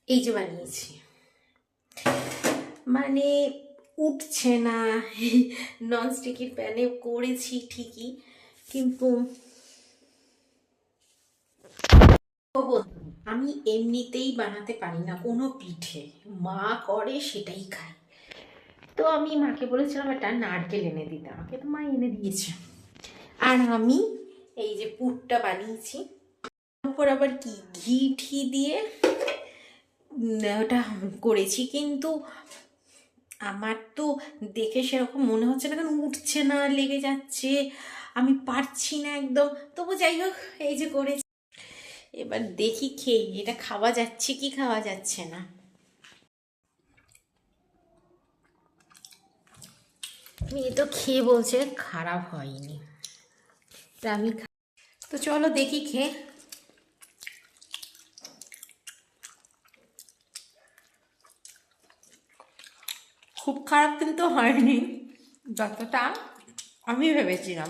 এই যে বানিয়েছি, মানে উঠছে না। ননস্টিকের প্যানে করেছি ঠিকই, কিন্তু ও বন্ধু, আমি এমনিতেই বানাতে পারি না কোনো পিঠে। মা করে সেটাই খাই। তো আমি মাকে বলেছিলাম একটা নারকেল এনে দিতে, আমাকে তো মা এনে দিয়েছে। আর আমি এই যে পুরটা বানিয়েছি, উপর আবার কি ঘি ঠি দিয়ে ওটা করেছি, কিন্তু আমার তো দেখে সেরকম মনে হচ্ছে না, কারণ উঠছে না, লেগে যাচ্ছে, আমি পারছি না একদম। তবু যাই হোক, এই যে করেছি। এবার দেখি খেয়ে এটা খাওয়া যাচ্ছে কি খাওয়া যাচ্ছে না। মেয়ে তো খেয়ে বলছে খারাপ হয়নি, তা আমি তো চলো দেখি খেয়ে। খুব খারাপ কিন্তু হয়নি, যতটা আমি ভেবেছিলাম।